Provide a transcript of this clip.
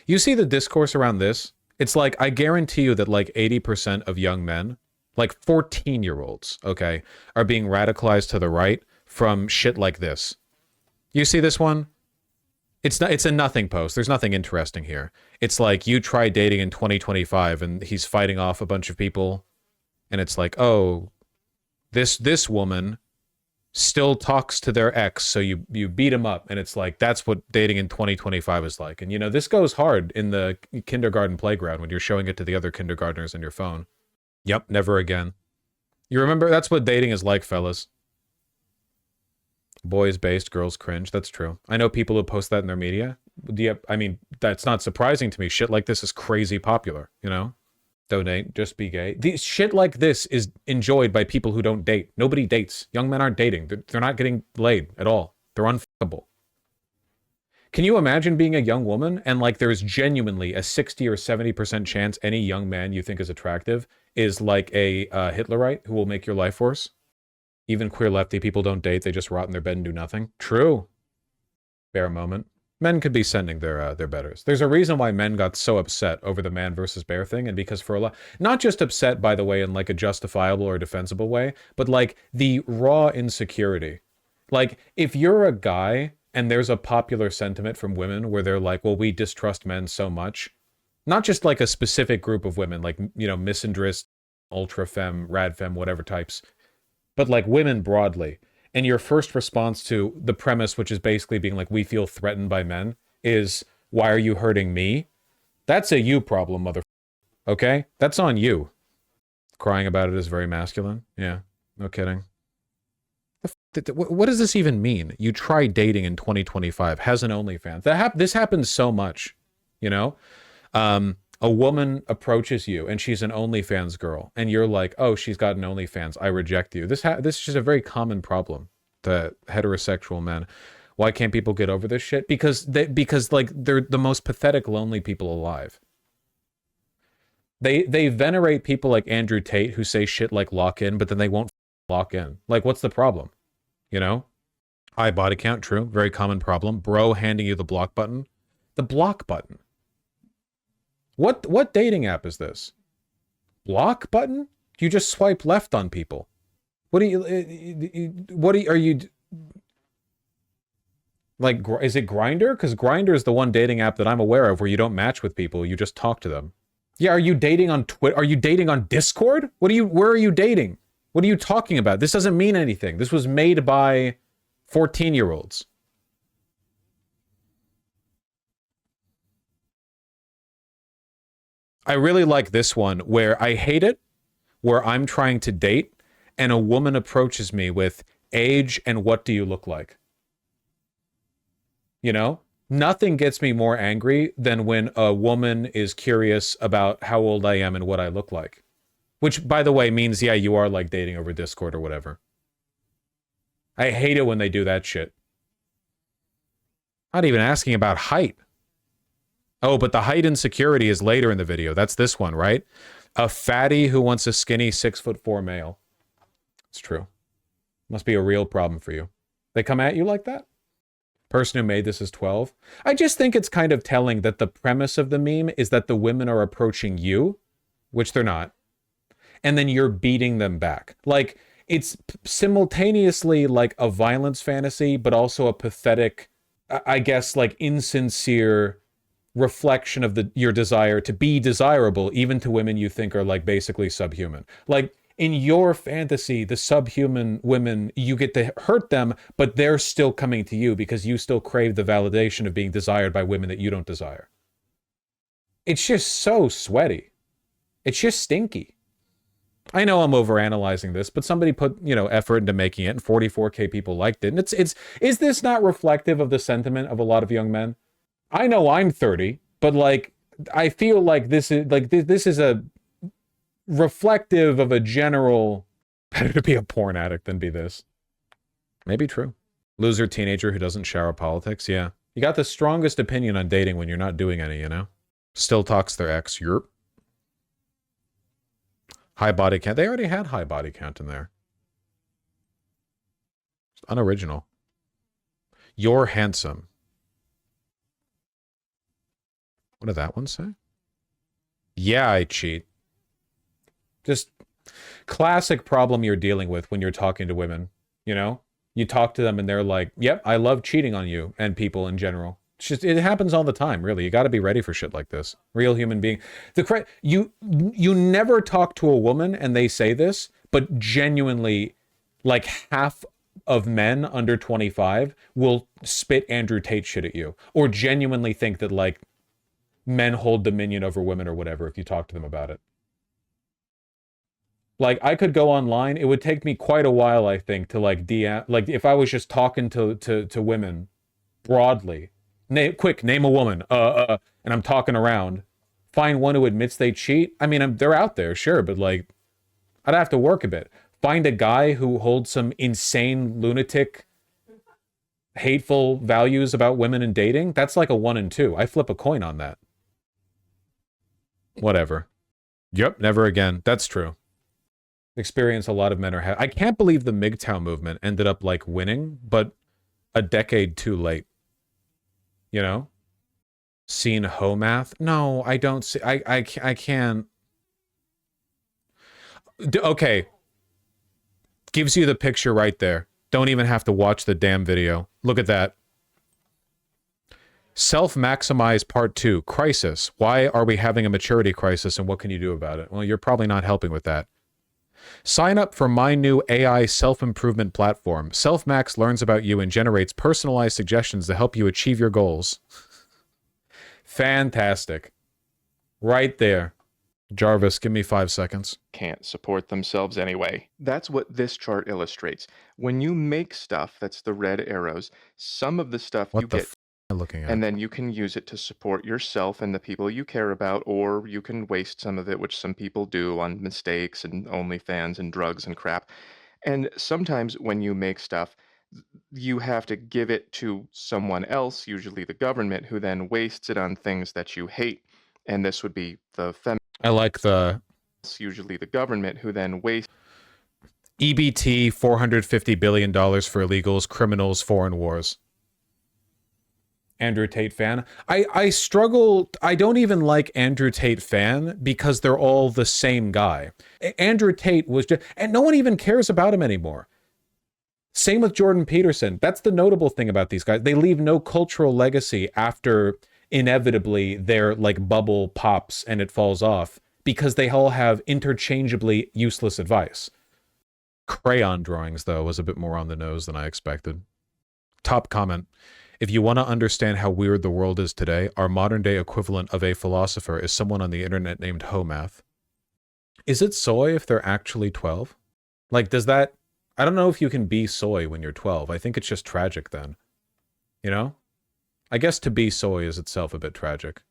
You see the discourse around this? It's like, I guarantee you that like 80% of young men, like 14-year-olds, okay, are being radicalized to the right from shit like this. You see this one? It's not, it's a nothing post. There's nothing interesting here. It's like, you try dating in 2025 and he's fighting off a bunch of people, and it's like, oh, this woman still talks to their ex, so you beat him up, and it's like, that's what dating in 2025 is like. And you know, this goes hard in the kindergarten playground when you're showing it to the other kindergartners on your phone. Yep, never again. You remember, that's what dating is like, fellas. Boys based, girls cringe. That's true. I know people who post that in their media. I mean, that's not surprising to me. Shit like this is crazy popular, you know? Donate, just be gay. Shit like this is enjoyed by people who don't date. Nobody dates. Young men aren't dating. They're not getting laid at all. They're unfuckable. Can you imagine being a young woman and like there's genuinely a 60 or 70% chance any young man you think is attractive is like a Hitlerite who will make your life worse? Even queer lefty people don't date. They just rot in their bed and do nothing. True. Bare moment. Men could be sending their betters. There's a reason why men got so upset over the man versus bear thing, and because for a lot, not just upset, by the way, in like a justifiable or defensible way, but like the raw insecurity. Like, if you're a guy and there's a popular sentiment from women where they're like, well, we distrust men so much, not just like a specific group of women, like, you know, misandrist, ultra femme, rad femme, whatever types, but like women broadly. And your first response to the premise, which is basically being like, we feel threatened by men, is, why are you hurting me? That's a you problem, mother. Okay? That's on you. Crying about it is very masculine. Yeah, no kidding. What does this even mean? You try dating in 2025, has an OnlyFans. This happens so much, you know? A woman approaches you and she's an OnlyFans girl, and you're like, oh, she's got an OnlyFans, I reject you. This is just a very common problem to heterosexual men. Why can't people get over this shit? Because like they're the most pathetic, lonely people alive. They venerate people like Andrew Tate who say shit like lock in, but then they won't lock in. Like, what's the problem? You know? High body count, true. Very common problem. Bro handing you the block button. The block button. What dating app is this? Block button? You just swipe left on people. Are you like, is it Grindr? Because Grindr is the one dating app that I'm aware of where you don't match with people, you just talk to them. Yeah, are you dating on Twitter? Are you dating on Discord? Where are you dating? What are you talking about? This doesn't mean anything. This was made by 14-year-olds. I really like this one where I hate it, where I'm trying to date and a woman approaches me with age and what do you look like? You know, nothing gets me more angry than when a woman is curious about how old I am and what I look like. Which, by the way, means, yeah, you are like dating over Discord or whatever. I hate it when they do that shit. Not even asking about height. Oh, but the height insecurity is later in the video. That's this one, right? A fatty who wants a skinny 6'4" male. It's true. Must be a real problem for you. They come at you like that? Person who made this is 12. I just think it's kind of telling that the premise of the meme is that the women are approaching you, which they're not, and then you're beating them back. Like, it's simultaneously like a violence fantasy, but also a pathetic, I guess, like insincere reflection of your desire to be desirable, even to women you think are like basically subhuman. Like, in your fantasy, the subhuman women, you get to hurt them, but they're still coming to you because you still crave the validation of being desired by women that you don't desire. It's just so sweaty. It's just stinky. I know I'm overanalyzing this, but somebody put, you know, effort into making it, and 44K people liked it. And is this not reflective of the sentiment of a lot of young men? I know I'm 30, but like, I feel like this is a reflective of a general, better to be a porn addict than be this. Maybe true. Loser teenager who doesn't shower politics. Yeah. You got the strongest opinion on dating when you're not doing any, you know? Still talks their ex. Yerp. High body count. They already had high body count in there. It's unoriginal. You're handsome. What did that one say? Yeah, I cheat. Just classic problem you're dealing with when you're talking to women, you know? You talk to them and they're like, yep, I love cheating on you and people in general. It's just, it happens all the time, really. You got to be ready for shit like this. Real human being. You never talk to a woman and they say this, but genuinely, like half of men under 25 will spit Andrew Tate shit at you, or genuinely think that like men hold dominion over women or whatever if you talk to them about it. Like, I could go online. It would take me quite a while, I think, to like DM, like if I was just talking to women broadly. Name a woman. And I'm talking around. Find one who admits they cheat. I mean, they're out there, sure, but like, I'd have to work a bit. Find a guy who holds some insane, lunatic, hateful values about women and dating. That's like a 1 in 2. I flip a coin on that. Whatever. Yep, never again. That's true. Experience a lot of men are I can't believe the MGTOW movement ended up like winning, but a decade too late. You know? Seen Homath? No, I don't see. I can't. Okay. Gives you the picture right there. Don't even have to watch the damn video. Look at that. Self-maximize part 2. Crisis. Why are we having a maturity crisis and what can you do about it? Well, you're probably not helping with that. Sign up for my new AI self-improvement platform. Self-Max learns about you and generates personalized suggestions to help you achieve your goals. Fantastic. Right there. Jarvis, give me 5 seconds. Can't support themselves anyway. That's what this chart illustrates. When you make stuff, that's the red arrows, some of the stuff What you the get, am I looking at? and then you can use it to support yourself and the people you care about, or you can waste some of it, which some people do on mistakes and OnlyFans and drugs and crap. And sometimes when you make stuff, you have to give it to someone else, usually the government, who then wastes it on things that you hate. And this would be the I like the usually the government, who then wastes EBT, $450 billion for illegals, criminals, foreign wars. Andrew Tate fan. I struggle. I don't even like Andrew Tate fan because they're all the same guy. Andrew Tate was just, and no one even cares about him anymore. Same with Jordan Peterson. That's the notable thing about these guys. They leave no cultural legacy after inevitably their like bubble pops and it falls off because they all have interchangeably useless advice. Crayon drawings, though, was a bit more on the nose than I expected. Top comment. If you want to understand how weird the world is today, our modern day equivalent of a philosopher is someone on the internet named Homath. Is it soy if they're actually 12? Like, does that... I don't know if you can be soy when you're 12. I think it's just tragic then. You know? I guess to be soy is itself a bit tragic.